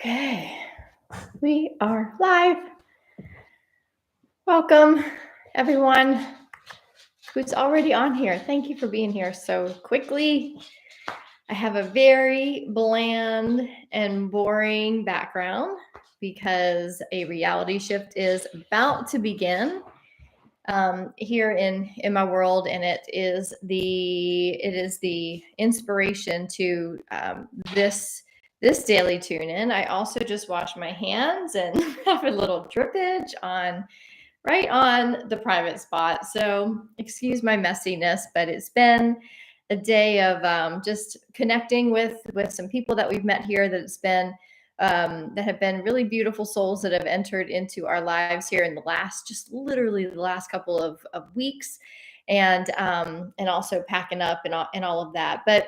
Okay, we are live. Welcome, everyone who's already on here. Thank you for being here so quickly. I have a very bland and boring background because a reality shift is about to begin here in my world, and it is the inspiration to this daily tune in. I also just washed my hands and have a little drippage right on the private spot. So excuse my messiness, but it's been a day of just connecting with some people that we've met here that have been really beautiful souls that have entered into our lives here in the last, just literally the last couple of weeks, and also packing up and all of that. But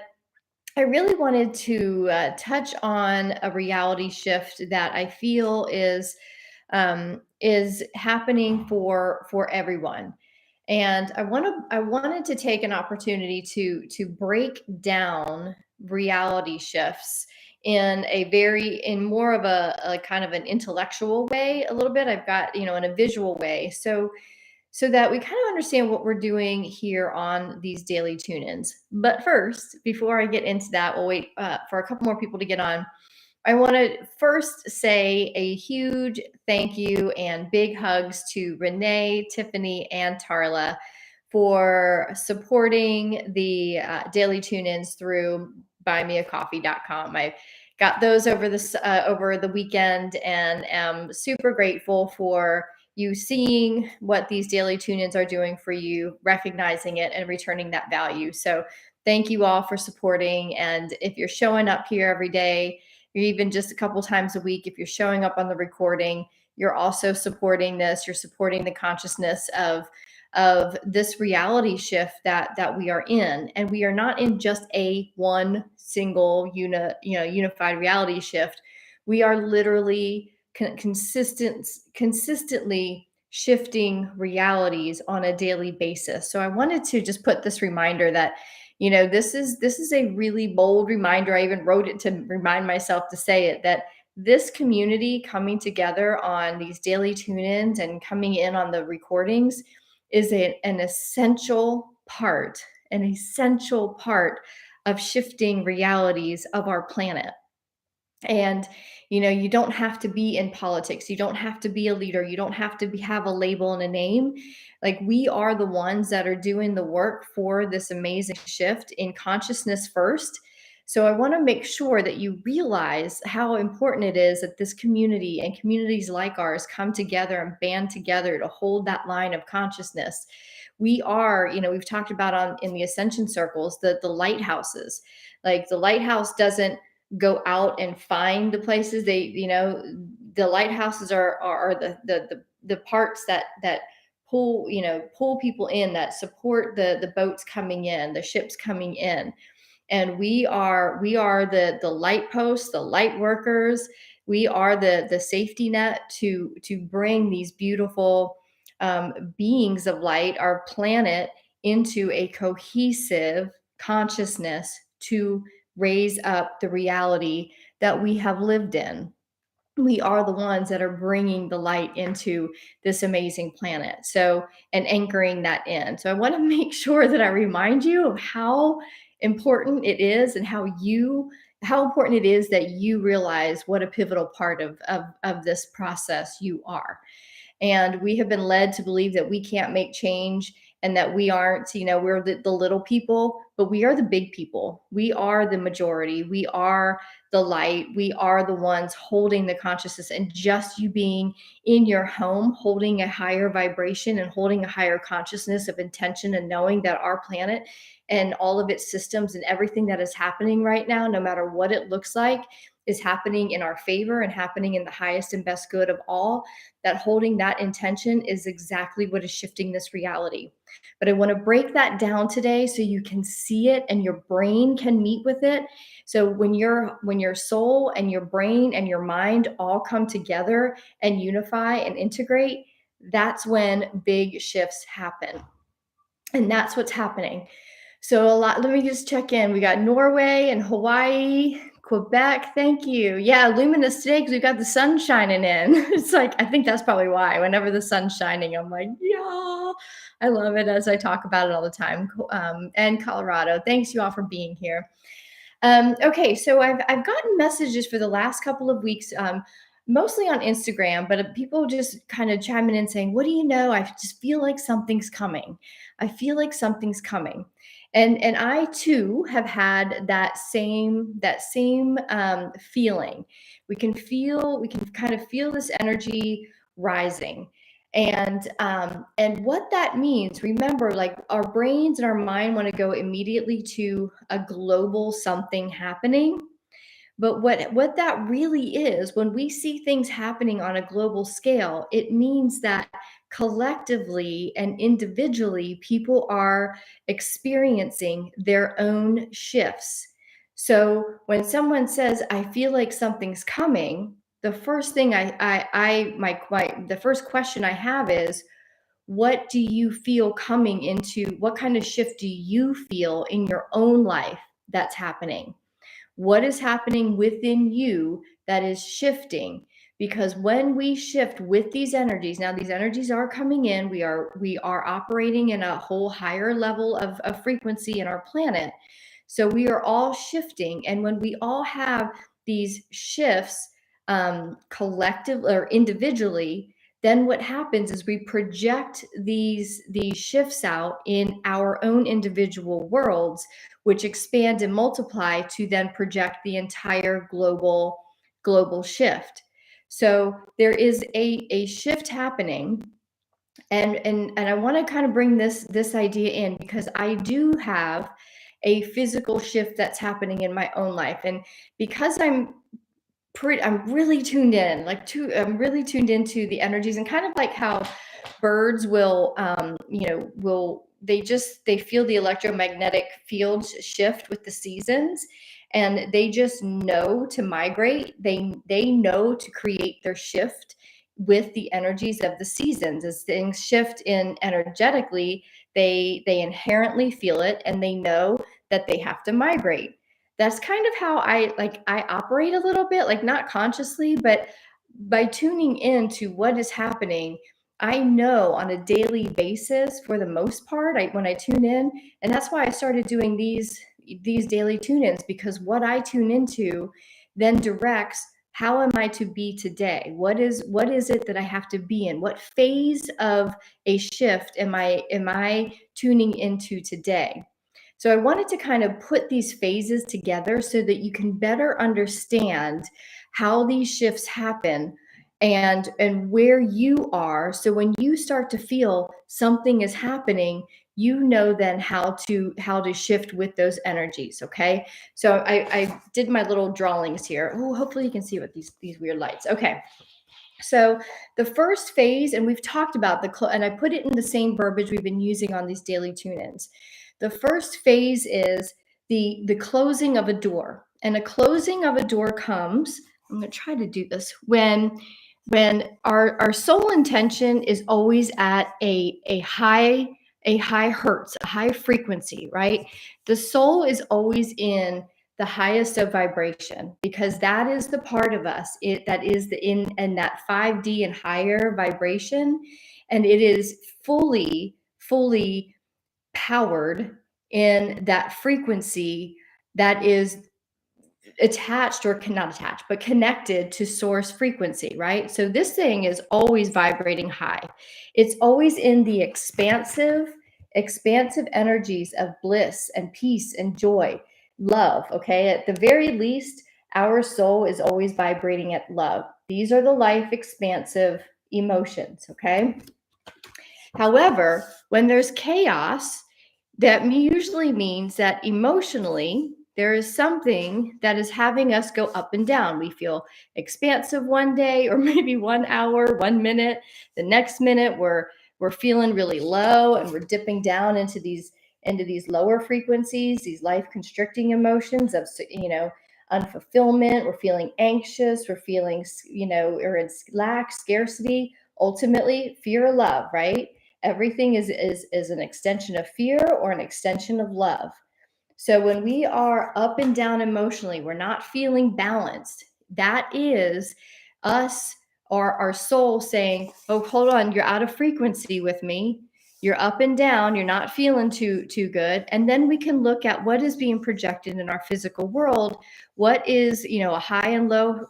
I really wanted to touch on a reality shift that I feel is happening for everyone. And I wanted to take an opportunity to break down reality shifts in more of a kind of an intellectual way a little bit. I've got, in a visual way. So that we kind of understand what we're doing here on these daily tune-ins. But first, before I get into that, we'll wait for a couple more people to get on. I want to first say a huge thank you and big hugs to Renee, Tiffany, and Tarla for supporting the daily tune-ins through buymeacoffee.com. I got those over the weekend and am super grateful for you seeing what these daily tune-ins are doing for you, recognizing it, and returning that value. So thank you all for supporting. And if you're showing up here every day, or even just a couple times a week, if you're showing up on the recording, you're also supporting this. You're supporting the consciousness of this reality shift that we are in. And we are not in just a one single unified reality shift. We are literally consistently shifting realities on a daily basis. So I wanted to just put this reminder that, this is a really bold reminder. I even wrote it to remind myself to say it, that this community coming together on these daily tune-ins and coming in on the recordings is an essential part of shifting realities of our planet. And you don't have to be in politics, you don't have to be a leader, you don't have to have a label and a name. Like, we are the ones that are doing the work for this amazing shift in consciousness first. So I want to make sure that you realize how important it is that this community and communities like ours come together and band together to hold that line of consciousness. We are, we've talked about in the ascension circles, the lighthouses. Like, the lighthouse doesn't go out and find the places. The lighthouses are the parts that pull people in, that support the boats coming in, the ships coming in. And we are the light posts, the light workers. We are the safety net to bring these beautiful beings of light, our planet, into a cohesive consciousness to raise up the reality that we have lived in. We are the ones that are bringing the light into this amazing planet. So, and anchoring that in. So I want to make sure that I remind you of how important it is, and how important it is that you realize what a pivotal part of this process you are. And we have been led to believe that we can't make change, and that we aren't, we're the little people, but we are the big people. We are the majority. We are the light. We are the ones holding the consciousness. And just you being in your home, holding a higher vibration and holding a higher consciousness of intention, and knowing that our planet and all of its systems and everything that is happening right now, no matter what it looks like, is happening in our favor and happening in the highest and best good of all, that holding that intention is exactly what is shifting this reality. But I want to break that down today so you can see it and your brain can meet with it. So when your soul and your brain and your mind all come together and unify and integrate, that's when big shifts happen. And that's what's happening. So let me just check in. We got Norway and Hawaii. Quebec, thank you. Yeah, luminous today because we've got the sun shining in. It's like, I think that's probably why. Whenever the sun's shining, I'm like, yeah, I love it as I talk about it all the time. And Colorado, thanks you all for being here. Okay, so I've gotten messages for the last couple of weeks, mostly on Instagram, but people just kind of chiming in saying, "What do you know? I just feel like something's coming. I feel like something's coming," and I too have had that same feeling. We can kind of feel this energy rising. And what that means, remember, like our brains and our mind want to go immediately to a global something happening. But what that really is, when we see things happening on a global scale, it means that collectively and individually, people are experiencing their own shifts. So when someone says, "I feel like something's coming," the first thing the first question I have is, what do you feel coming into? What kind of shift do you feel in your own life that's happening? What is happening within you that is shifting? Because when we shift with these energies, now these energies are coming in, we are operating in a whole higher level of frequency in our planet. So we are all shifting. And when we all have these shifts, collective or individually, then what happens is we project these shifts out in our own individual worlds, which expand and multiply to then project the entire global shift. So there is a shift happening, and I want to kind of bring this idea in because I do have a physical shift that's happening in my own life. And because I'm really tuned in, I'm really tuned into the energies, and kind of like how birds will, they feel the electromagnetic fields shift with the seasons, and they just know to migrate. They know to create their shift with the energies of the seasons. As things shift in energetically, they inherently feel it, and they know that they have to migrate. That's kind of how I operate a little bit, like not consciously, but by tuning in to what is happening. I know on a daily basis, for the most part, when I tune in, and that's why I started doing these daily tune-ins, because what I tune into then directs how am I to be today? What is it that I have to be in? What phase of a shift am I tuning into today? So I wanted to kind of put these phases together so that you can better understand how these shifts happen and where you are. So when you start to feel something is happening, you know then how to shift with those energies. Okay. So I did my little drawings here. Oh, hopefully you can see what these weird lights. Okay. So the first phase, and we've talked about and I put it in the same verbiage we've been using on these daily tune-ins. The first phase is the closing of a door, and a closing of a door comes. I'm going to try to do this when our soul intention is always at a high hertz, a high frequency, right? The soul is always in the highest of vibration, because that is the part of us that is in that 5D and higher vibration, and it is fully powered in that frequency that is attached, or cannot attach, but connected to source frequency, right? So this thing is always vibrating high. It's always in the expansive energies of bliss and peace and joy, love. Okay. At the very least, our soul is always vibrating at love. These are the life expansive emotions. Okay. However, when there's chaos, that usually means that emotionally, there is something that is having us go up and down. We feel expansive one day, or maybe 1 hour, 1 minute. The next minute, we're feeling really low, and we're dipping down into these lower frequencies, these life constricting emotions of unfulfillment. We're feeling anxious. We're feeling or in lack, scarcity. Ultimately, fear or love, right? Everything is an extension of fear or an extension of love. So when we are up and down emotionally, we're not feeling balanced. That is us or our soul saying, "Oh, hold on, you're out of frequency with me. You're up and down, you're not feeling too good." And then we can look at what is being projected in our physical world. What is, a high and low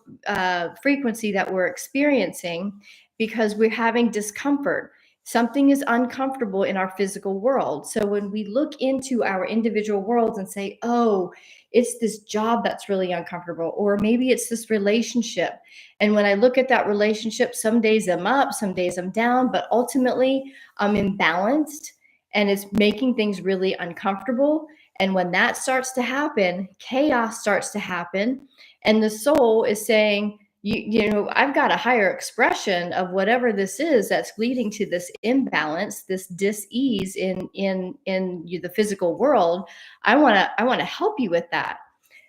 frequency that we're experiencing because we're having discomfort. Something is uncomfortable in our physical world. So when we look into our individual worlds and say, "Oh, it's this job that's really uncomfortable," or maybe it's this relationship. And when I look at that relationship, some days I'm up, some days I'm down, but ultimately I'm imbalanced and it's making things really uncomfortable. And when that starts to happen, chaos starts to happen. And the soul is saying, I've got a higher expression of whatever this is that's leading to this imbalance, this dis-ease in the physical world. I want to help you with that.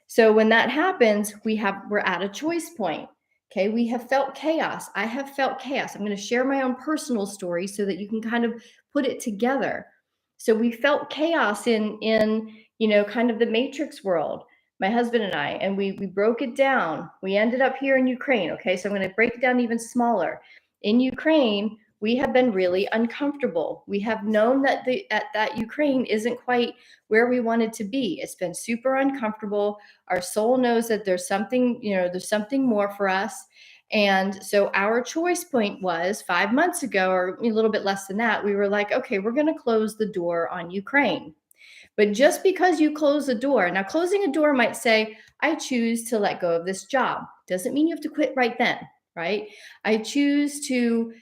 So when that happens, we're at a choice point. Okay, we have felt chaos. I have felt chaos. I'm going to share my own personal story so that you can kind of put it together. So we felt chaos in kind of the matrix world, my husband and I, and we broke it down. We ended up here in Ukraine. Okay, so I'm going to break it down even smaller. In Ukraine, we have been really uncomfortable. We have known that that Ukraine isn't quite where we wanted to be. It's been super uncomfortable. Our soul knows that there's something more for us. And so our choice point was 5 months ago, or a little bit less than that, we were like, okay, we're going to close the door on Ukraine. But just because you close the door, now closing a door might say, I choose to let go of this job. Doesn't mean you have to quit right then, right? I choose to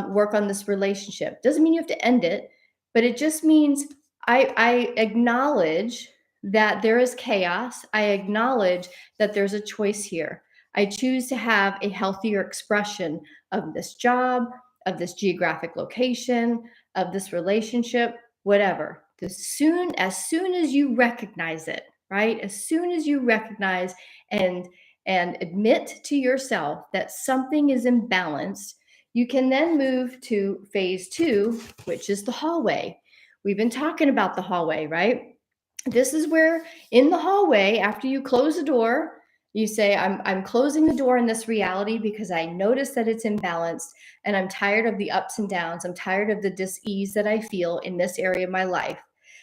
work on this relationship. Doesn't mean you have to end it, but it just means I acknowledge that there is chaos. I acknowledge that there's a choice here. I choose to have a healthier expression of this job, of this geographic location, of this relationship, whatever. As soon as you recognize it, right? As soon as you recognize and admit to yourself that something is imbalanced, you can then move to phase 2, which is the hallway. We've been talking about the hallway, right? This is where in the hallway, after you close the door, you say, I'm closing the door in this reality because I notice that it's imbalanced and I'm tired of the ups and downs. I'm tired of the dis-ease that I feel in this area of my life.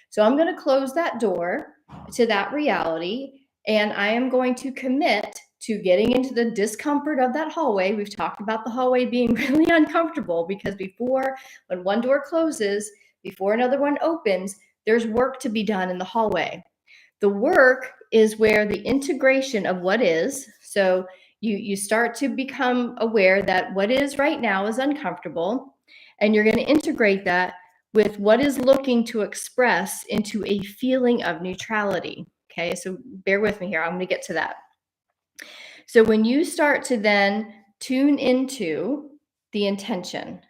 So I'm going to close that door to that reality, and I am going to commit to getting into the discomfort of that hallway. We've talked about the hallway being really uncomfortable because when one door closes, before another one opens, there's work to be done in the hallway. The work is where the integration of what is, so you start to become aware that what is right now is uncomfortable, and you're going to integrate that with what is looking to express into a feeling of neutrality. Okay, so bear with me here. I'm going to get to that. So when you start to then tune into the intention,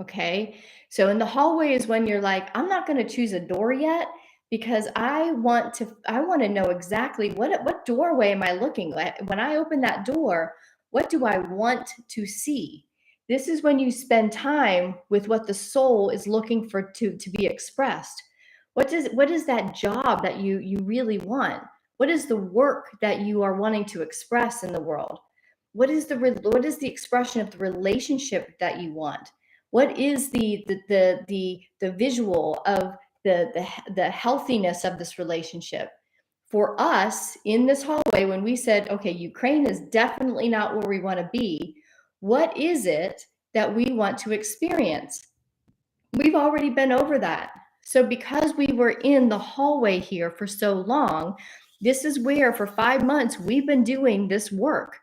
okay, so in the hallway is when you're like, I'm not going to choose a door yet because I want to know exactly what doorway am I looking at. When I open that door, what do I want to see? This is when you spend time with what the soul is looking for to be expressed. What is that job that you really want? What is the work that you are wanting to express in the world? What is the expression of the relationship that you want? What is the visual of the healthiness of this relationship? For us in this hallway, when we said, okay, Ukraine is definitely not where we want to be, what is it that we want to experience? We've already been over that. So because we were in the hallway here for so long, this is where for 5 months we've been doing this work.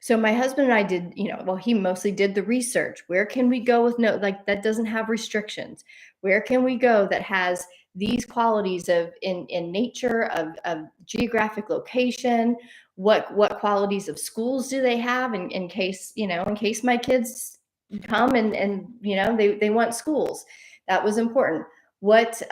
So my husband and I did, well, he mostly did the research. Where can we go with that doesn't have restrictions? Where can we go that has these qualities of in nature, of geographic location? What qualities of schools do they have in case, in case my kids come and they want schools. That was important. What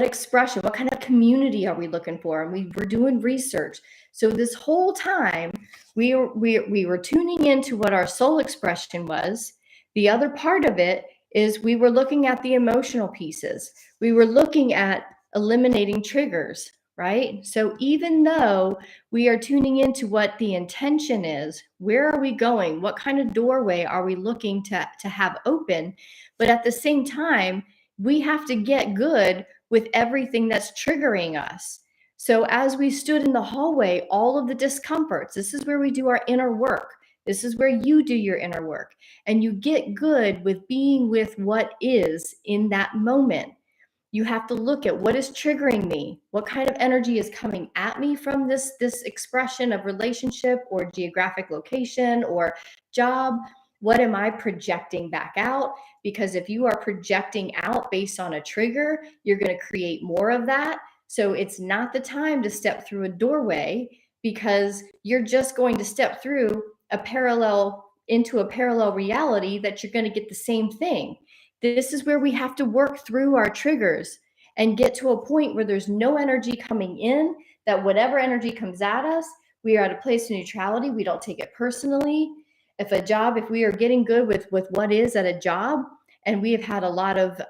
expression, what kind of community are we looking for? And we were doing research. So this whole time we were tuning into what our soul expression was. The other part of it is we were looking at the emotional pieces. We were looking at eliminating triggers, right? So even though we are tuning into what the intention is, where are we going? What kind of doorway are we looking to have open? But at the same time, we have to get good with everything that's triggering us. So as we stood in the hallway, all of the discomforts, this is where we do our inner work. This is where you do your inner work. And you get good with being with what is in that moment. You have to look at what is triggering me, what kind of energy is coming at me from this expression of relationship or geographic location or job. What am I projecting back out? Because if you are projecting out based on a trigger, you're going to create more of that. So it's not the time to step through a doorway, because you're just going to step through a parallel into a parallel reality that you're going to get the same thing. This is where we have to work through our triggers and get to a point where there's no energy coming in, that whatever energy comes at us, we are at a place of neutrality. We don't take it personally. If we are getting good with what is at a job, and we have had a lot of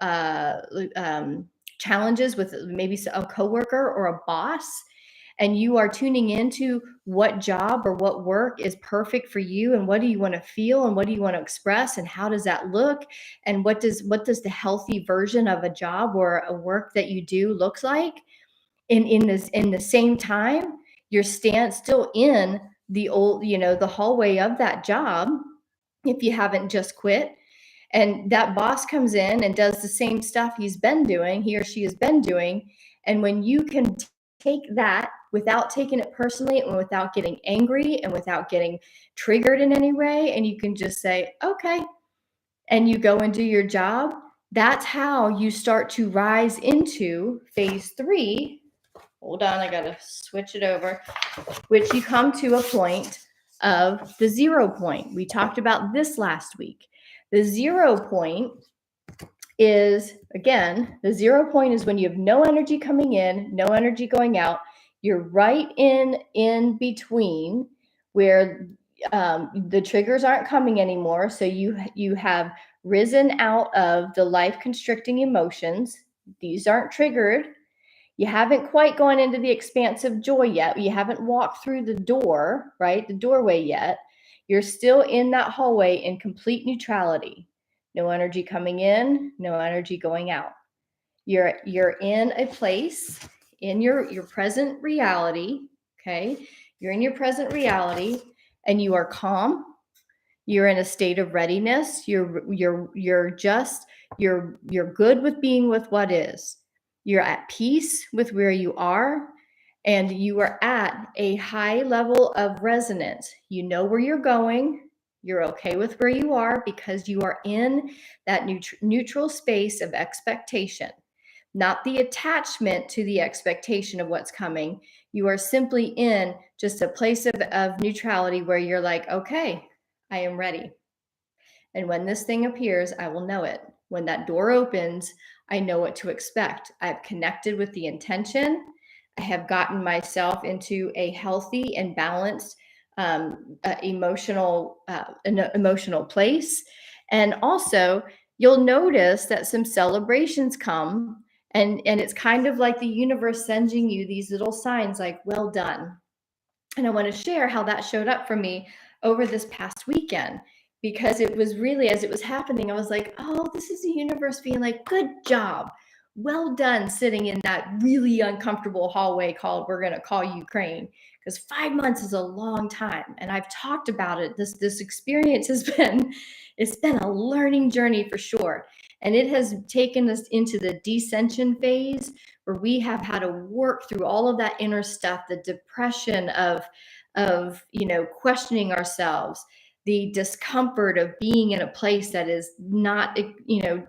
challenges with maybe a coworker or a boss, and you are tuning into what job or what work is perfect for you, and what do you want to feel, and what do you want to express, and how does that look, and what does the healthy version of a job or a work that you do looks like. In the same time, you're still in the old, the hallway of that job, if you haven't just quit, and that boss comes in and does the same stuff he or she has been doing. And when you can take that without taking it personally, and without getting angry, and without getting triggered in any way, and you can just say, okay, and you go and do your job, that's how you start to rise into phase 3. Hold on, I gotta switch it over. Which you come to a point of the 0 point. We talked about this last week. The 0 point is, again, the 0 point is when you have no energy coming in, no energy going out. You're right in between, where the triggers aren't coming anymore. So you have risen out of the life constricting emotions. These aren't triggered. You haven't quite gone into the expansive joy yet. You haven't walked through the door, right? The doorway yet. You're still in that hallway in complete neutrality. No energy coming in, no energy going out. You're in a place in your present reality, okay? You're in your present reality, and you are calm. You're in a state of readiness. You're good with being with what is. You're at peace with where you are, and you are at a high level of resonance. You know where you're going. You're okay with where you are, because you are in that neutral space of expectation, not the attachment to the expectation of what's coming. You are simply in just a place of neutrality, where you're like, okay, I am ready. And when this thing appears, I will know it. When that door opens, I know what to expect. I've connected with the intention. I have gotten myself into a healthy and balanced an emotional place. And also, you'll notice that some celebrations come, and it's kind of like the universe sending you these little signs like, well done. And I want to share how that showed up for me over this past weekend, because it was really, as it was happening, I was like, oh, this is the universe being like, good job. Well done, sitting in that really uncomfortable hallway called, we're going to call Ukraine, because 5 months is a long time. And I've talked about it. This experience it's been a learning journey for sure. And it has taken us into the descension phase, where we have had to work through all of that inner stuff, the depression of questioning ourselves, the discomfort of being in a place that is not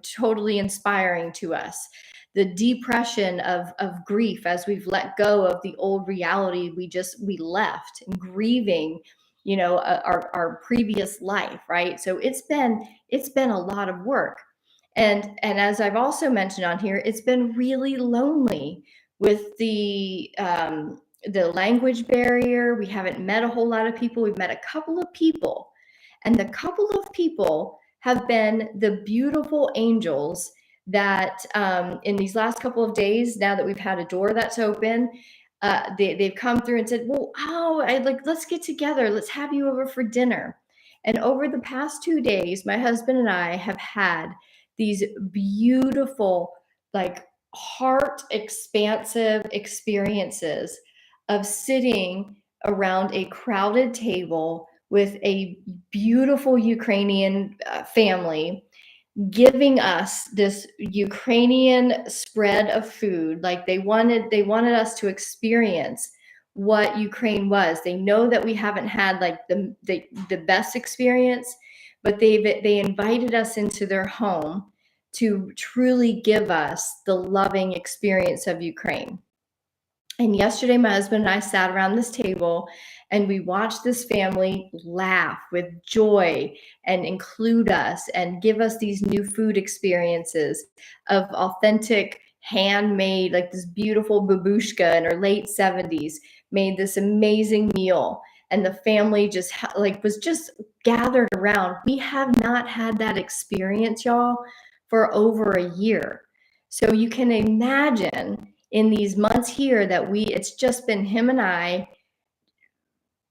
totally inspiring to us, the depression of grief as we've let go of the old reality we left, and grieving our previous life, right? So it's been a lot of work. And as I've also mentioned on here, it's been really lonely with the language barrier. We haven't met a whole lot of people. We've met a couple of people, and the couple of people have been the beautiful angels that in these last couple of days, now that we've had a door that's open, they've come through and said, "Well, oh, I like let's get together. Let's have you over for dinner." And over the past 2 days, my husband and I have had these beautiful, like heart expansive experiences of sitting around a crowded table with a beautiful Ukrainian family giving us this Ukrainian spread of food. Like they wanted us to experience what Ukraine was. They know that we haven't had like the best experience, but they invited us into their home to truly give us the loving experience of Ukraine. And yesterday, my husband and I sat around this table and we watched this family laugh with joy and include us and give us these new food experiences of authentic, handmade, like this beautiful babushka in her late 70s made this amazing meal. And the family just like was just gathered around. We have not had that experience, y'all, for over a year. So you can imagine in these months here that it's just been him and I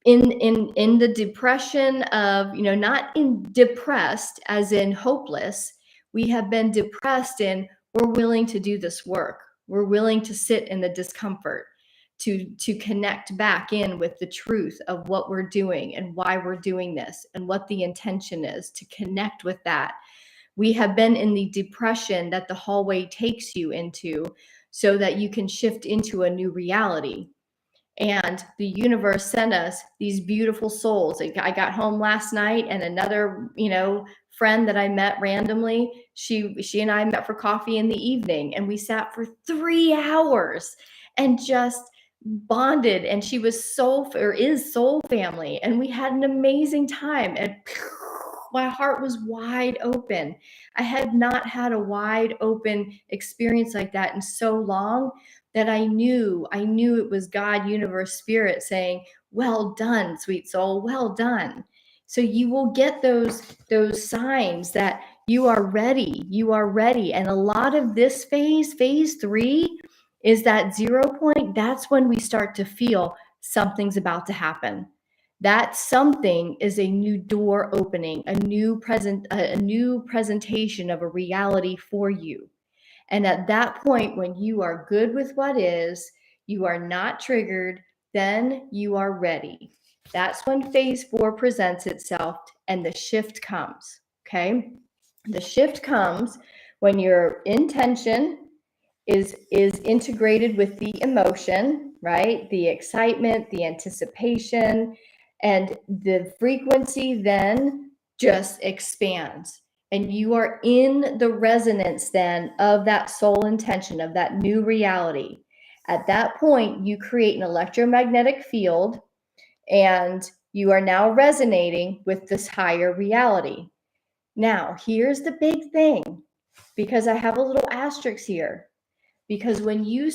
in the depression of, not in depressed as in hopeless. We have been depressed in we're willing to do this work. We're willing to sit in the discomfort to connect back in with the truth of what we're doing and why we're doing this and what the intention is, to connect with that. We have been in the depression that the hallway takes you into so that you can shift into a new reality. And the universe sent us these beautiful souls. I got home last night and another, friend that I met randomly, she and I met for coffee in the evening and we sat for 3 hours and just bonded, and she was soul family, and we had an amazing time, and my heart was wide open. I had not had a wide open experience like that in so long that I knew it was God, universe, spirit saying, "Well done, sweet soul, well done." So you will get those signs that you are ready. You are ready. And a lot of this phase 3, is that 0 point. That's when we start to feel something's about to happen. That something is a new door opening, a new presentation of a reality for you. And at that point, when you are good with what is, you are not triggered, then you are ready. That's when phase 4 presents itself and the shift comes. Okay. The shift comes when your intention is integrated with the emotion, right? The excitement, the anticipation, and the frequency then just expands. And you are in the resonance then of that soul intention, of that new reality. At that point, you create an electromagnetic field and you are now resonating with this higher reality. Now, here's the big thing, because I have a little asterisk here. Because when you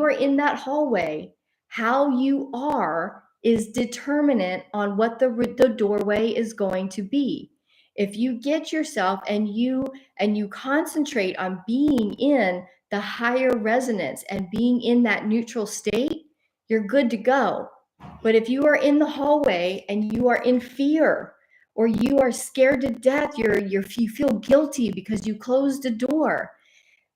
are in that hallway, how you are is determinant on what the doorway is going to be. If you get yourself and you concentrate on being in the higher resonance and being in that neutral state, you're good to go. But if you are in the hallway and you are in fear, or you are scared to death, you feel guilty because you closed a door,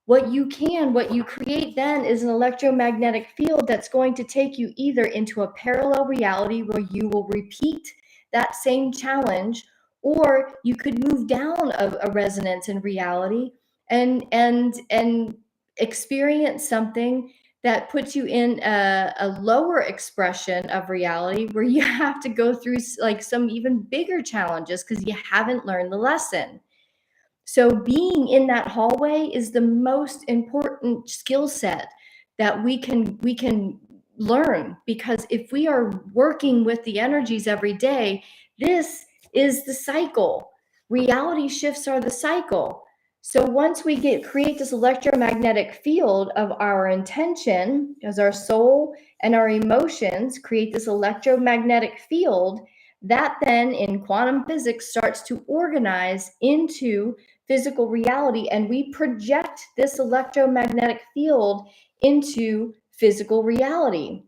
what you create then is an electromagnetic field that's going to take you either into a parallel reality where you will repeat that same challenge, or you could move down a resonance in reality and experience something that puts you in a lower expression of reality where you have to go through like some even bigger challenges because you haven't learned the lesson. So being in that hallway is the most important skill set that we can learn, because if we are working with the energies every day, this is the cycle. Reality shifts are the cycle. So once we create this electromagnetic field of our intention, as our soul and our emotions create this electromagnetic field, that then in quantum physics starts to organize into physical reality, and we project this electromagnetic field into physical reality.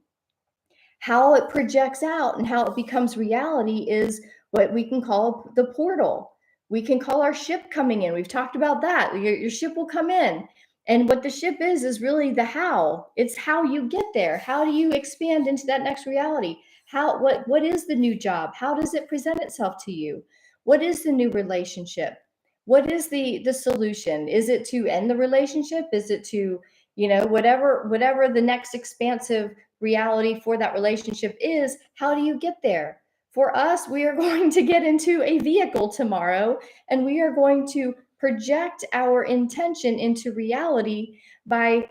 How it projects out and how it becomes reality is what we can call the portal. We can call our ship coming in. We've talked about that. Your ship will come in. And what the ship is really the how. It's how you get there. How do you expand into that next reality? What is the new job? How does it present itself to you? What is the new relationship? What is the solution? Is it to end the relationship? Is it to, whatever the next expansive reality for that relationship is? How do you get there? For us, we are going to get into a vehicle tomorrow, and we are going to project our intention into reality by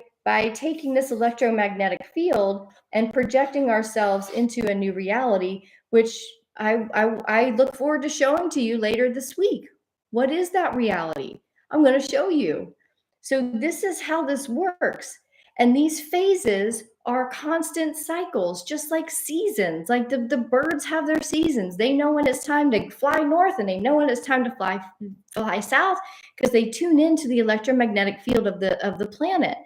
taking this electromagnetic field and projecting ourselves into a new reality, which I look forward to showing to you later this week. What is that reality? I'm going to show you. So this is how this works. And these phases are constant cycles, just like seasons. Like the birds have their seasons. They know when it's time to fly north, and they know when it's time to fly south, because they tune into the electromagnetic field of the planet.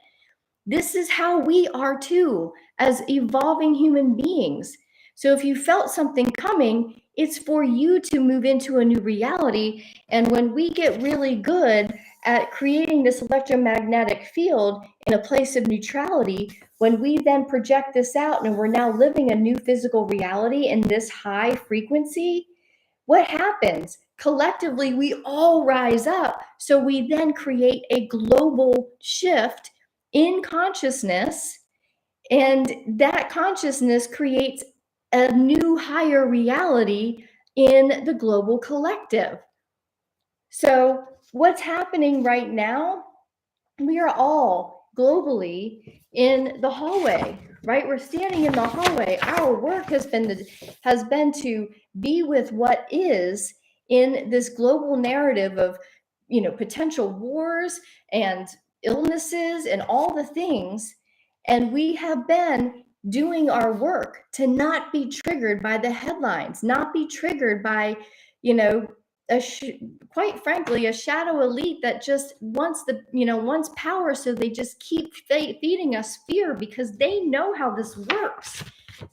This is how we are too, as evolving human beings. So if you felt something coming, it's for you to move into a new reality. And when we get really good at creating this electromagnetic field in a place of neutrality, when we then project this out and we're now living a new physical reality in this high frequency, what happens? Collectively, we all rise up. So we then create a global shift in consciousness, and that consciousness creates a new higher reality in the global collective. So what's happening right now, we are all globally in the hallway, right? We're standing in the hallway. Our work has been to be with what is in this global narrative of, potential wars and illnesses and all the things. And we have been doing our work to not be triggered by the headlines, not be triggered by, you know, quite frankly, a shadow elite that just wants power. So they just keep feeding us fear, because they know how this works.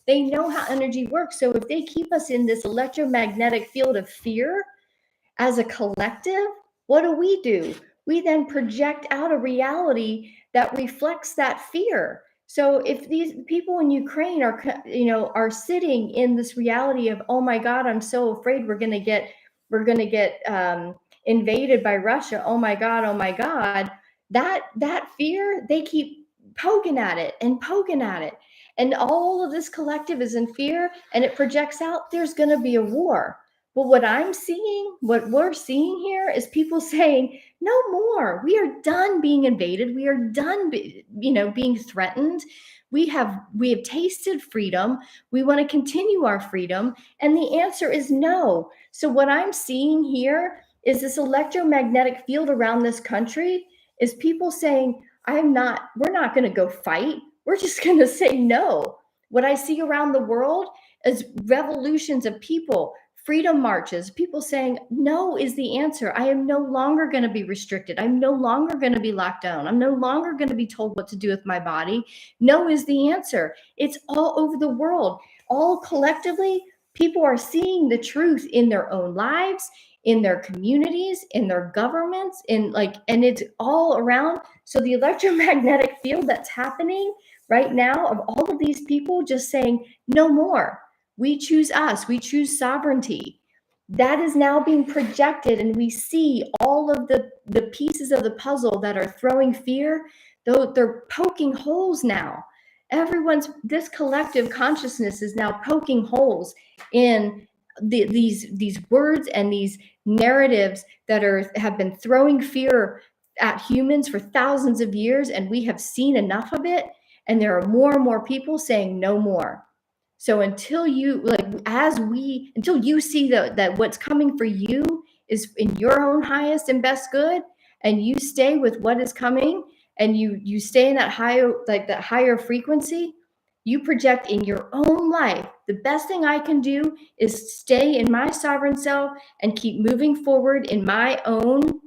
They know how energy works. So if they keep us in this electromagnetic field of fear as a collective, what do? We then project out a reality that reflects that fear. So if these people in Ukraine are sitting in this reality of, oh my God, I'm so afraid we're going to get invaded by Russia. Oh my God, that fear, they keep poking at it and poking at it. And all of this collective is in fear, and it projects out, there's going to be a war. But what we're seeing here is people saying, no more. We are done being invaded. We are done, being threatened. We have tasted freedom. We want to continue our freedom. And the answer is no. So what I'm seeing here is this electromagnetic field around this country is people saying, we're not going to go fight. We're just going to say no. What I see around the world is revolutions of people, freedom marches, people saying no is the answer. I am no longer going to be restricted. I'm no longer going to be locked down. I'm no longer going to be told what to do with my body. No is the answer. It's all over the world. All collectively, people are seeing the truth in their own lives, in their communities, in their governments, and it's all around. So the electromagnetic field that's happening right now of all of these people just saying no more. We choose us. We choose sovereignty. That is now being projected, and we see all of the pieces of the puzzle that are throwing fear, though they're poking holes now. This collective consciousness is now poking holes in these words and these narratives that have been throwing fear at humans for thousands of years, and we have seen enough of it, and there are more and more people saying no more. So until you see that what's coming for you is in your own highest and best good, and you stay with what is coming, and you stay in that higher frequency, you project in your own life. The best thing I can do is stay in my sovereign self and keep moving forward in my own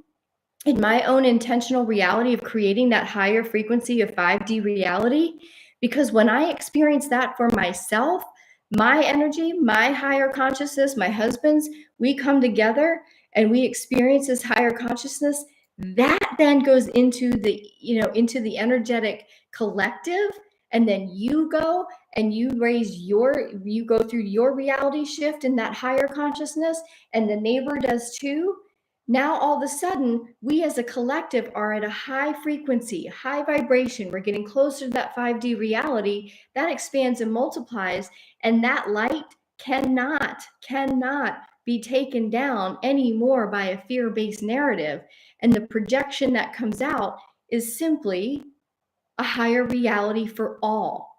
in my own intentional reality of creating that higher frequency of 5D reality. Because when I experience that for myself, my energy, my higher consciousness, my husband's, we come together and we experience this higher consciousness. That then goes into into the energetic collective. And then you go and you go through your reality shift in that higher consciousness, and the neighbor does too. Now all of a sudden, we as a collective are at a high frequency, high vibration. We're getting closer to that 5D reality that expands and multiplies. And that light cannot be taken down anymore by a fear-based narrative. And the projection that comes out is simply a higher reality for all.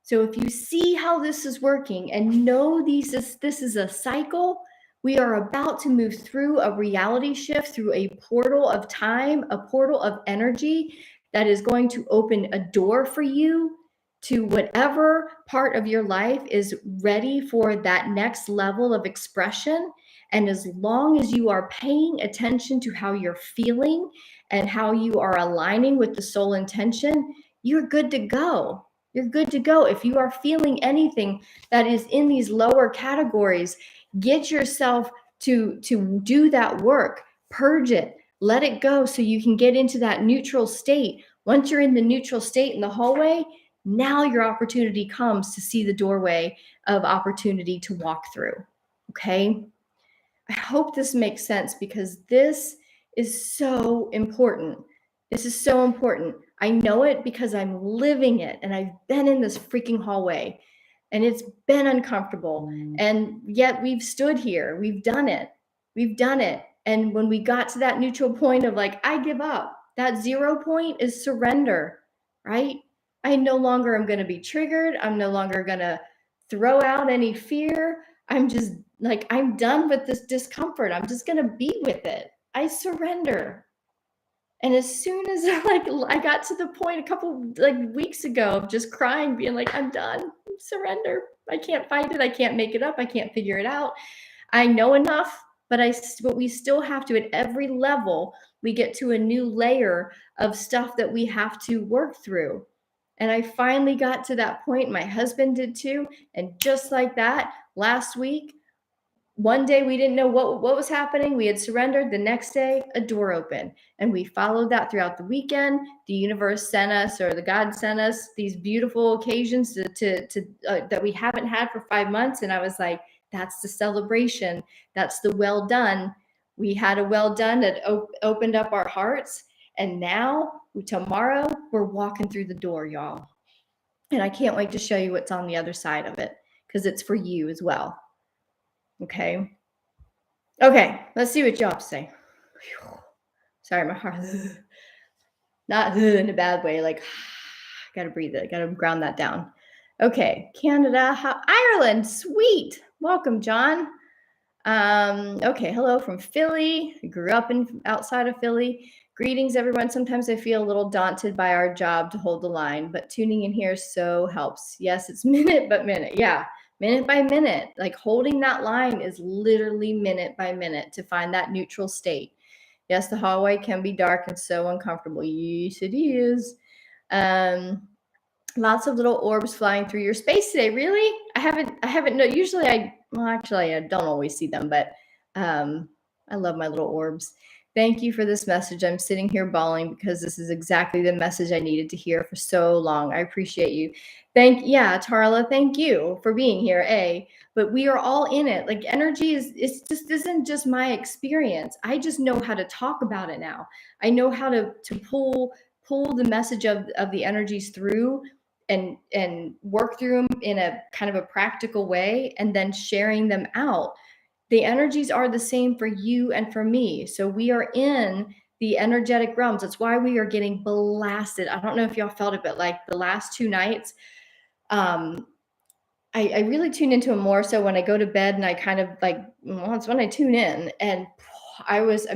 So if you see how this is working and know this is a cycle, we are about to move through a reality shift, through a portal of time, a portal of energy that is going to open a door for you to whatever part of your life is ready for that next level of expression. And as long as you are paying attention to how you're feeling and how you are aligning with the soul intention, you're good to go. You're good to go. If you are feeling anything that is in these lower categories, get yourself to do that work, purge it, let it go so you can get into that neutral state. Once you're in the neutral state in the hallway, now your opportunity comes to see the doorway of opportunity to walk through. Okay? I hope this makes sense because this is so important. This is so important. I know it because I'm living it and I've been in this freaking hallway and it's been uncomfortable. And yet we've stood here, we've done it. We've done it. And when we got to that neutral point of like, I give up, that 0 point is surrender, right? I no longer am going to be triggered. I'm no longer going to throw out any fear. I'm just like, I'm done with this discomfort. I'm just going to be with it. I surrender. And as soon as I got to the point a couple weeks ago of just crying, being like, I'm done, surrender. I can't fight it. I can't make it up. I can't figure it out. I know enough, but we still have to, at every level, we get to a new layer of stuff that we have to work through. And I finally got to that point. My husband did too. And just like that, last week, one day we didn't know what was happening. We had surrendered. The next day, a door opened. And we followed that throughout the weekend. The universe sent us, or the God sent us, these beautiful occasions that we haven't had for 5 months. And I was like, that's the celebration. That's the well done. We had a well done that opened up our hearts. And now, tomorrow, we're walking through the door, y'all. And I can't wait to show you what's on the other side of it because it's for you as well. Okay. Okay, let's see what y'all say. Sorry, my heart. Not in a bad way. Like, gotta breathe it. Gotta ground that down. Okay, Canada, Ireland, sweet. Welcome, John. Okay, hello from Philly. I grew up outside of Philly. Greetings, everyone. Sometimes I feel a little daunted by our job to hold the line, but tuning in here so helps. Yes, it's minute by minute. Yeah, minute by minute. Like holding that line is literally minute by minute to find that neutral state. Yes, the hallway can be dark and so uncomfortable. Yes, it is. Lots of little orbs flying through your space today. Really? I haven't. No, usually actually, I don't always see them, but I love my little orbs. Thank you for this message. I'm sitting here bawling because this is exactly the message I needed to hear for so long. I appreciate you. Tarla, thank you for being here. But we are all in it. Like energy isn't just my experience. I just know how to talk about it now. I know how to pull the message of the energies through and work through them in a kind of a practical way and then sharing them out. The energies are the same for you and for me. So we are in the energetic realms. That's why we are getting blasted. I don't know if y'all felt it, but like the last 2 nights, I really tune into them more so when I go to bed, and I kind of it's when I tune in. And I was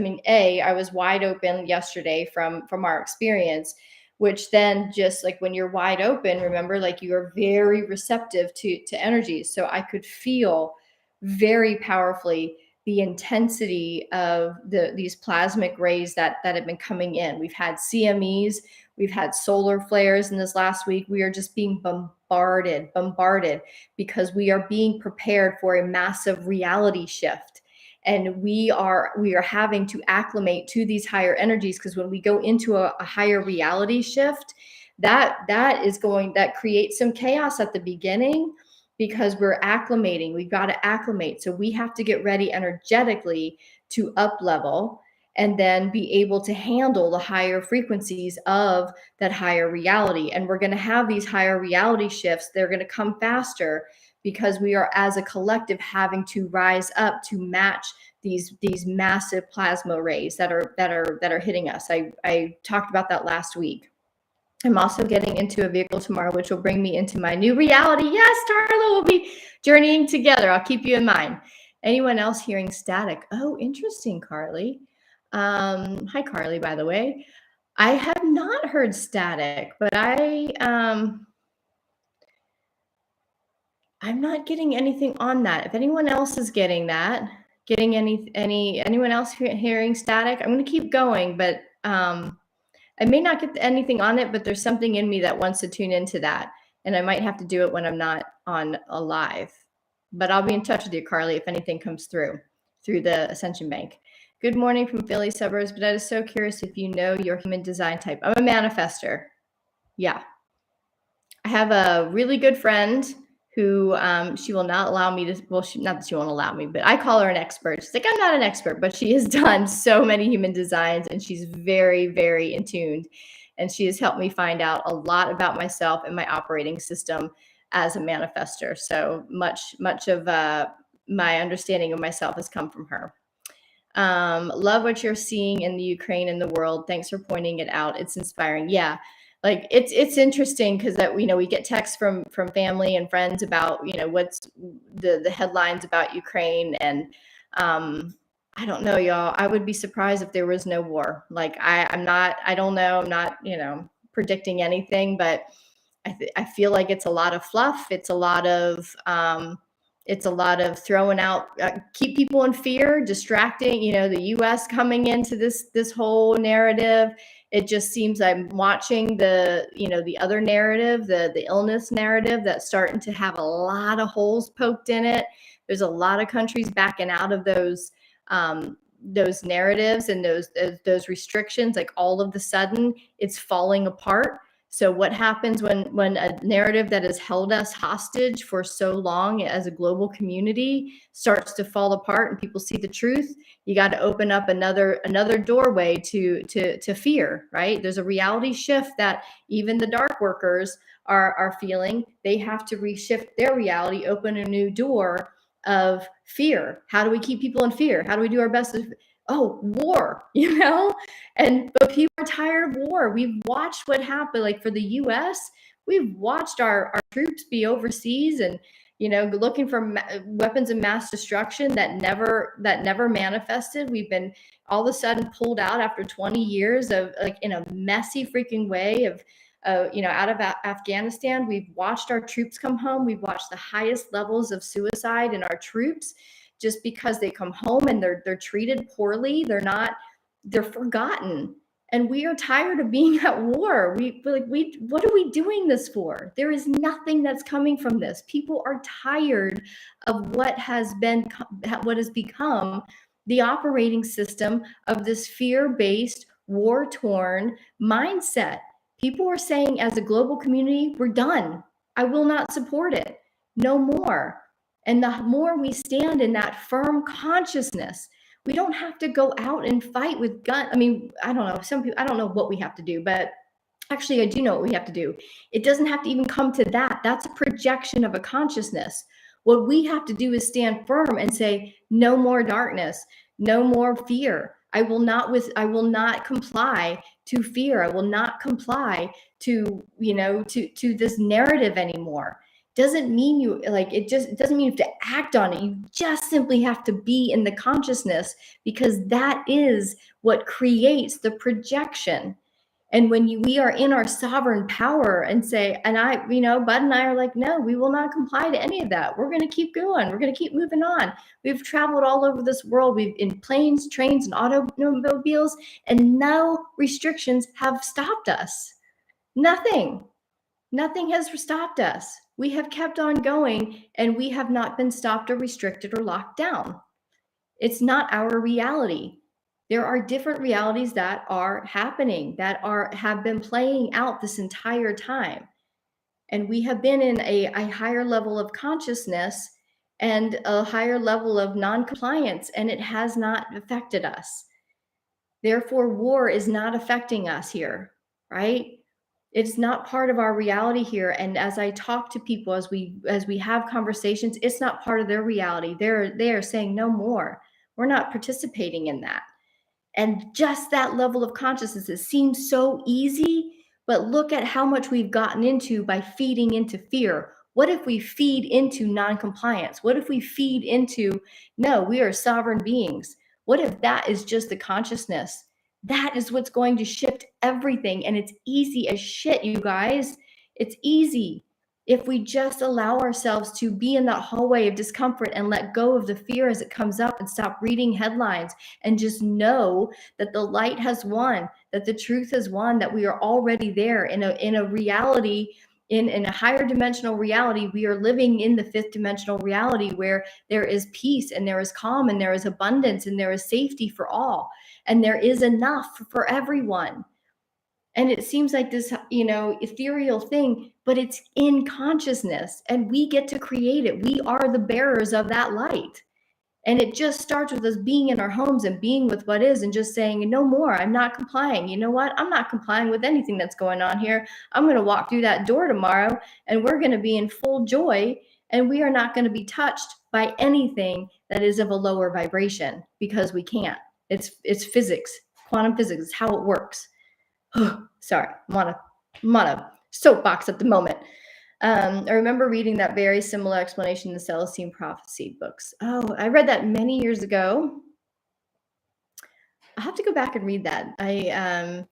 wide open yesterday from our experience, which then just like when you're wide open, remember, like you are very receptive to energies. So I could feel very powerfully the intensity of these plasmic rays that have been coming in. We've had CMEs, we've had solar flares in this last week. We are just being bombarded because we are being prepared for a massive reality shift. And we are having to acclimate to these higher energies, because when we go into a higher reality shift, that creates some chaos at the beginning, because we're acclimating. We've got to acclimate. So we have to get ready energetically to up level and then be able to handle the higher frequencies of that higher reality. And we're going to have these higher reality shifts. They're going to come faster because we are, as a collective, having to rise up to match these massive plasma rays that are hitting us. I talked about that last week. I'm also getting into a vehicle tomorrow, which will bring me into my new reality. Yes, Tarla, will be journeying together. I'll keep you in mind. Anyone else hearing static? Oh, interesting, Carly. Hi, Carly, by the way. I have not heard static, but I'm not getting anything on that. If anyone else is getting that, anyone else hearing static, I'm going to keep going, but I may not get anything on it, but there's something in me that wants to tune into that. And I might have to do it when I'm not on a live. But I'll be in touch with you, Carly, if anything comes through the Ascension Bank. Good morning from Philly suburbs, but I was so curious if you know your human design type. I'm a manifester. Yeah. I have a really good friend who she will not allow me to, well, not that she won't allow me, but I call her an expert. She's like, I'm not an expert, but she has done so many human designs, and she's very, very in tune. And she has helped me find out a lot about myself and my operating system as a manifester. So much of my understanding of myself has come from her. Love what you're seeing in the Ukraine and the world. Thanks for pointing it out. It's inspiring. Yeah. Like it's interesting because that, we get texts from family and friends about, what's the headlines about Ukraine. And I don't know, y'all. I would be surprised if there was no war. Like I don't know. I'm not, predicting anything, but I feel like it's a lot of fluff. It's a lot of throwing out, keep people in fear, distracting, the US coming into this whole narrative. It just seems I'm watching the other narrative, the illness narrative, that's starting to have a lot of holes poked in it. There's a lot of countries backing out of those narratives and those restrictions. Like all of the sudden it's falling apart. So what happens when a narrative that has held us hostage for so long as a global community starts to fall apart and people see the truth? You got to open up another doorway to fear, right? There's a reality shift that even the dark workers are feeling. They have to reshift their reality, open a new door of fear. How do we keep people in fear? How do we do our best to, war, but people are tired of war. We've watched what happened. Like for the US, we've watched our troops be overseas and, looking for weapons of mass destruction that never manifested. We've been all of a sudden pulled out after 20 years of, like, in a messy freaking way of, out of Afghanistan. We've watched our troops come home. We've watched the highest levels of suicide in our troops just because they come home and they're treated poorly. They're forgotten. And we are tired of being at war. What are we doing this for? There is nothing that's coming from this. People are tired of what has become the operating system of this fear-based, war-torn mindset. People are saying, as a global community, we're done. I will not support it. No more. And the more we stand in that firm consciousness, we don't have to go out and fight with guns. I mean, I don't know. Some people, I don't know what we have to do, but actually I do know what we have to do. It doesn't have to even come to that. That's a projection of a consciousness. What we have to do is stand firm and say, no more darkness, no more fear. I will not comply to fear. I will not comply to this narrative anymore. Doesn't mean it doesn't mean you have to act on it. You just simply have to be in the consciousness, because that is what creates the projection. And when we are in our sovereign power and say, and Bud and I are like, no, we will not comply to any of that. We're going to keep going. We're going to keep moving on. We've traveled all over this world. We've in planes, trains, and automobiles, and no restrictions have stopped us. Nothing. Nothing has stopped us. We have kept on going, and we have not been stopped or restricted or locked down. It's not our reality. There are different realities that are happening, that have been playing out this entire time. And we have been in a higher level of consciousness and a higher level of non-compliance, and it has not affected us. Therefore, war is not affecting us here, right? It's not part of our reality here. And as I talk to people, as we have conversations, it's not part of their reality. They are saying no more. We're not participating in that. And just that level of consciousness, it seems so easy, but look at how much we've gotten into by feeding into fear. What if we feed into non-compliance? What if we feed into, no, we are sovereign beings? What if that is just the consciousness? That is what's going to shift everything. And it's easy as shit, you guys. It's easy. If we just allow ourselves to be in that hallway of discomfort and let go of the fear as it comes up and stop reading headlines and just know that the light has won, that the truth has won, that we are already there in a reality, in a higher dimensional reality. We are living in the fifth dimensional reality where there is peace and there is calm and there is abundance and there is safety for all. And there is enough for everyone. And it seems like this, ethereal thing, but it's in consciousness and we get to create it. We are the bearers of that light. And it just starts with us being in our homes and being with what is and just saying, no more, I'm not complying. You know what? I'm not complying with anything that's going on here. I'm going to walk through that door tomorrow and we're going to be in full joy and we are not going to be touched by anything that is of a lower vibration because we can't. It's physics, quantum physics is how it works. Sorry, I'm on a soapbox at the moment. I remember reading that very similar explanation in the Celestine Prophecy books. Oh, I read that many years ago. I'll have to go back and read that. I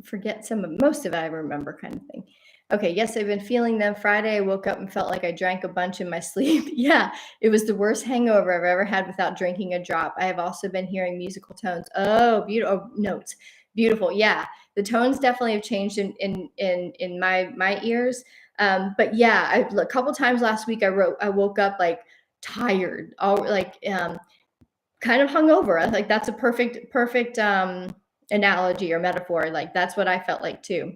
forget most of it I remember, kind of thing. Okay, yes, I've been feeling them. Friday, I woke up and felt like I drank a bunch in my sleep. Yeah, it was the worst hangover I've ever had without drinking a drop. I have also been hearing musical tones. Oh, beautiful notes. Beautiful. Yeah, the tones definitely have changed in my ears. But yeah, a couple times last week I woke up like tired, all like kind of hungover. Like that's a perfect analogy or metaphor. Like that's what I felt like too.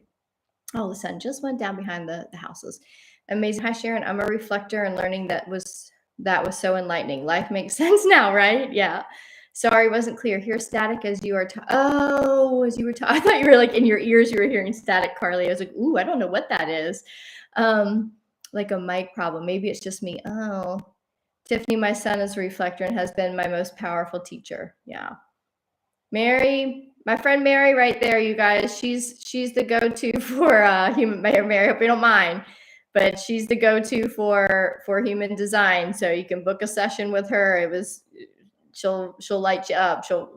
Oh, the sun just went down behind the houses. Amazing. Hi, Sharon. I'm a reflector and learning that was so enlightening. Life makes sense now, right? Yeah. Sorry, wasn't clear. Hear static as you are. As you were talking. I thought you were like in your ears. You were hearing static, Carly. I was like, ooh, I don't know what that is. Like a mic problem. Maybe it's just me. Oh, Tiffany, my son is a reflector and has been my most powerful teacher. Yeah. Mary, my friend Mary right there, you guys. She's the go-to for human Mary, hope you don't mind. But she's the go-to for human design. So you can book a session with her. She'll light you up. She'll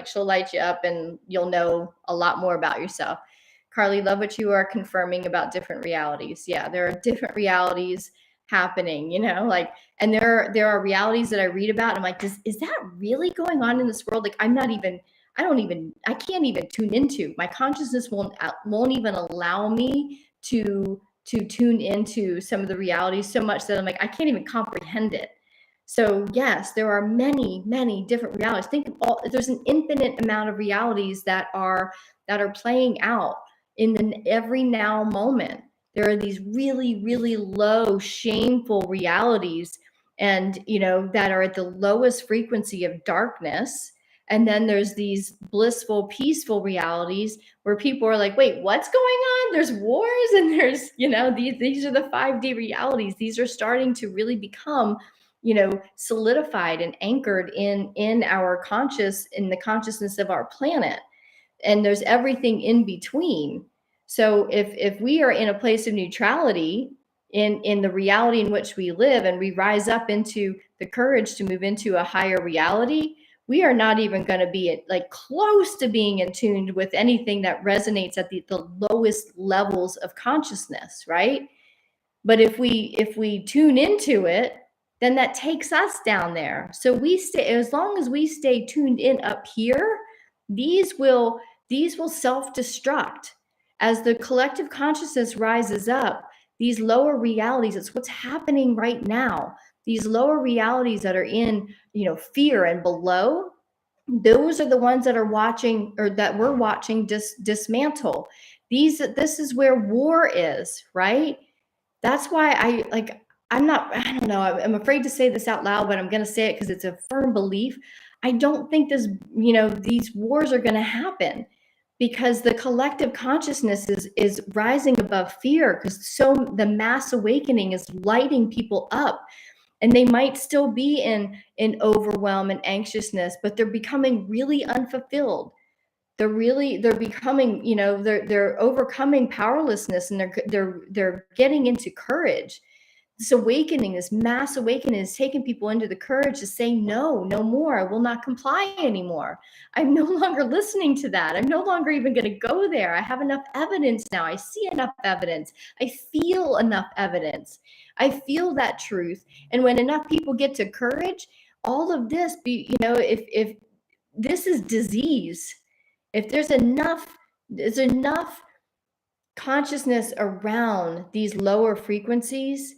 she'll light you up and you'll know a lot more about yourself. Carly, love what you are confirming about different realities. Yeah, there are different realities happening, and there are realities that I read about. And I'm like, is that really going on in this world? Like, I can't even tune into. My consciousness won't even allow me to tune into some of the realities so much that I'm like, I can't even comprehend it. So yes, there are many, many different realities. Think of there's an infinite amount of realities that are playing out in the every now moment. There are these really, really low, shameful realities, and that are at the lowest frequency of darkness. And then there's these blissful, peaceful realities where people are like, wait, what's going on? There's wars and there's, these are the 5D realities. These are starting to really become, solidified and anchored in the consciousness of our planet. And there's everything in between. So if we are in a place of neutrality in the reality in which we live, and we rise up into the courage to move into a higher reality, we are not even going to be like close to being in tune with anything that resonates at the lowest levels of consciousness, right? But if we tune into it, then that takes us down there. So we stay, as long as we stay tuned in up here, these will these will self-destruct. As the collective consciousness rises up, these lower realities, it's what's happening right now. These lower realities that are in, fear and below, those are the ones that are watching, or that we're watching dismantle. This is where war is, right? That's why I don't know, I'm afraid to say this out loud, but I'm going to say it because it's a firm belief. I don't think these wars are going to happen, because the collective consciousness is rising above fear, because the mass awakening is lighting people up, and they might still be in overwhelm and anxiousness, but they're becoming really unfulfilled. They're becoming, they're overcoming powerlessness, and they're getting into courage. This awakening, this mass awakening, is taking people into the courage to say, no, no more. I will not comply anymore. I'm no longer listening to that. I'm no longer even going to go there. I have enough evidence now. I see enough evidence. I feel enough evidence. I feel that truth. And when enough people get to courage, all of this if this is disease, if there's enough consciousness around these lower frequencies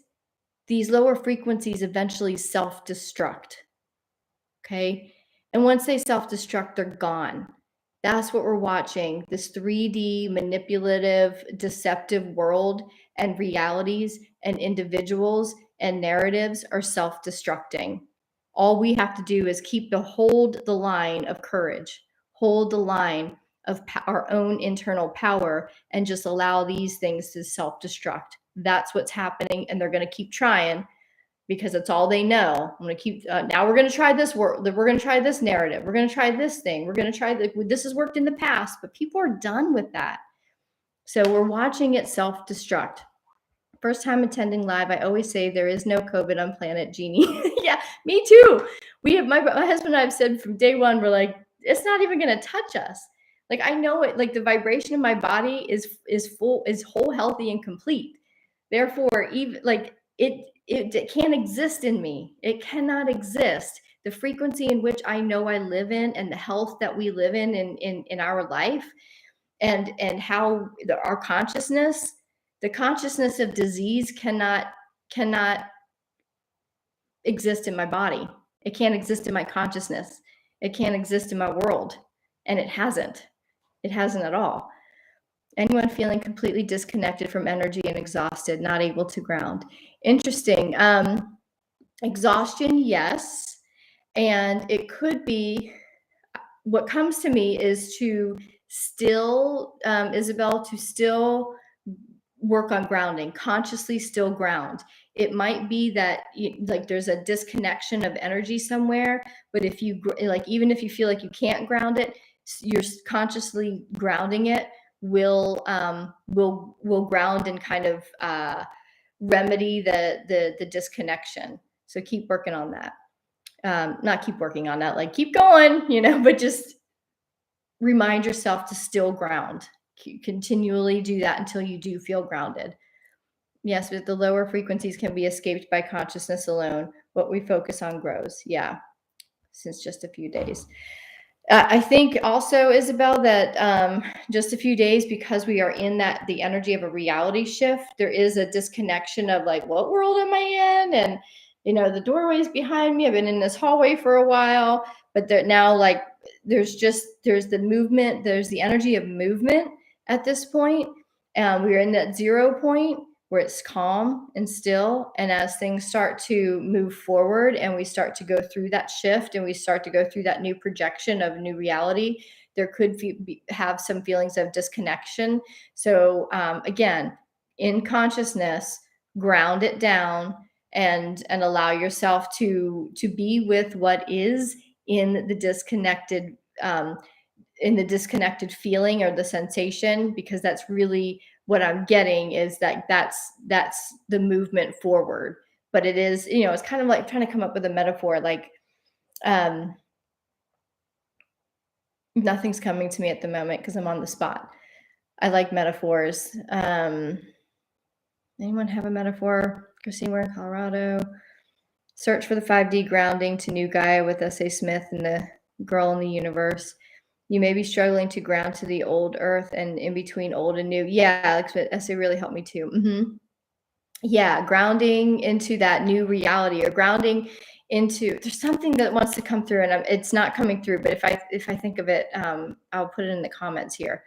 eventually self-destruct. Okay. And once they self-destruct, they're gone. That's what we're watching. This 3D manipulative, deceptive world, and realities and individuals and narratives are self-destructing. All we have to do is hold the line of courage, hold the line of our own internal power, and just allow these things to self-destruct. That's what's happening, and they're going to keep trying, because it's all they know. I'm going to keep, now we're going to try this work. We're going to try this narrative. We're going to try this thing. We're going to try this has worked in the past, but people are done with that. So we're watching it self-destruct. First time attending live, I always say there is no COVID on planet Genie. Yeah, me too. We have, my husband and I have said from day one, we're like, it's not even going to touch us. Like, I know it, like the vibration of my body is whole, healthy, and complete. Therefore, even like it can't exist in me. It cannot exist. The frequency in which I know I live in, and the health that we live in our life, and how our consciousness, the consciousness of disease cannot exist in my body. It can't exist in my consciousness. It can't exist in my world. And it hasn't. It hasn't at all. Anyone feeling completely disconnected from energy and exhausted, not able to ground? Interesting. Exhaustion, yes. And it could be, what comes to me is to still, Isabel, to still work on grounding, consciously still ground. It might be that like there's a disconnection of energy somewhere, but if you like, even if you feel like you can't ground it, you're consciously grounding it will ground and kind of remedy the disconnection. So keep working on that. Not keep working on that, like keep going, but just remind yourself to still ground. Continually do that until you do feel grounded. Yes, but the lower frequencies can be escaped by consciousness alone. What we focus on grows. Yeah, since just a few days. I think also, Isabel, that just a few days, because we are in the energy of a reality shift, there is a disconnection of like, what world am I in? And, the doorway's behind me. I've been in this hallway for a while, but now like, there's the movement, there's the energy of movement at this point. We're in that 0 point where it's calm and still. And as things start to move forward, and we start to go through that shift, and we start to go through that new projection of new reality, there could have some feelings of disconnection. So again, in consciousness, ground it down, and allow yourself to be with what is in the disconnected feeling or the sensation, because that's really what I'm getting, is that's the movement forward. But it is, it's kind of like trying to come up with a metaphor, like Nothing's coming to me at the moment because I'm on the spot. I like metaphors. Anyone have a metaphor? Go somewhere in Colorado. Search for the 5D grounding to new Gaia with S.A. Smith and the girl in the universe. You may be struggling to ground to the old earth and in between old and new. Yeah, Alex, but S.A. really helped me too. Yeah, grounding into that new reality, or grounding into, there's something that wants to come through, and it's not coming through. But if I think of it, I'll put it in the comments here.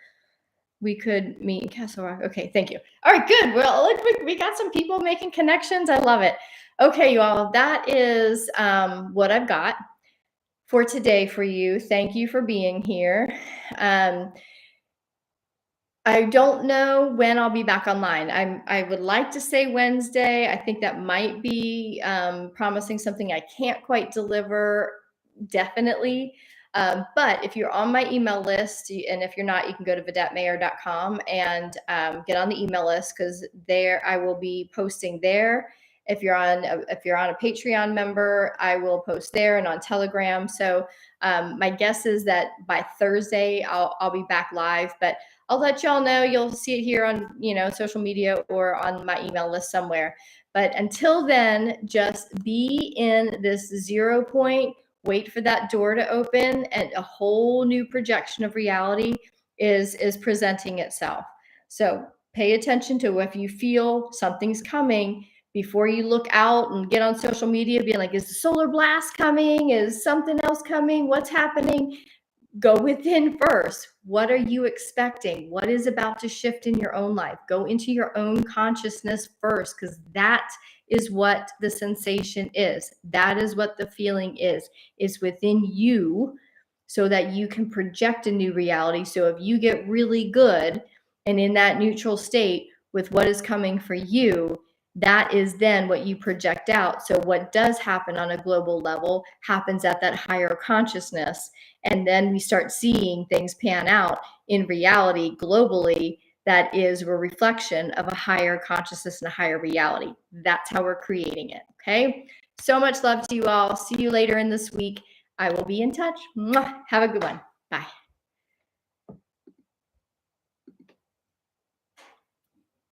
We could meet in Castle Rock. Okay, thank you. All right, good. Well, look, we got some people making connections. I love it. Okay, you all, that is what I've got for today for you. Thank you for being here. I don't know when I'll be back online. I would like to say Wednesday. I think that might be promising something I can't quite deliver definitely. But if you're on my email list, and if you're not, you can go to vedetmayer.com and get on the email list, because there I will be posting there. If you're on a Patreon member, I will post there and on Telegram. So my guess is that by Thursday I'll be back live, but I'll let y'all know. You'll see it here on, social media or on my email list somewhere. But until then, just be in this 0 point, wait for that door to open, and a whole new projection of reality is presenting itself. So pay attention to if you feel something's coming before you look out and get on social media being like, is the solar blast coming? Is something else coming? What's happening? Go within first. What are you expecting? What is about to shift in your own life? Go into your own consciousness first, because that is what the sensation is. That is what the feeling is within you, so that you can project a new reality. So if you get really good and in that neutral state with what is coming for you, that is then what you project out. So what does happen on a global level happens at that higher consciousness. And then we start seeing things pan out in reality globally. That is a reflection of a higher consciousness and a higher reality. That's how we're creating it. Okay. So much love to you all. See you later in this week. I will be in touch. Mwah. Have a good one. Bye.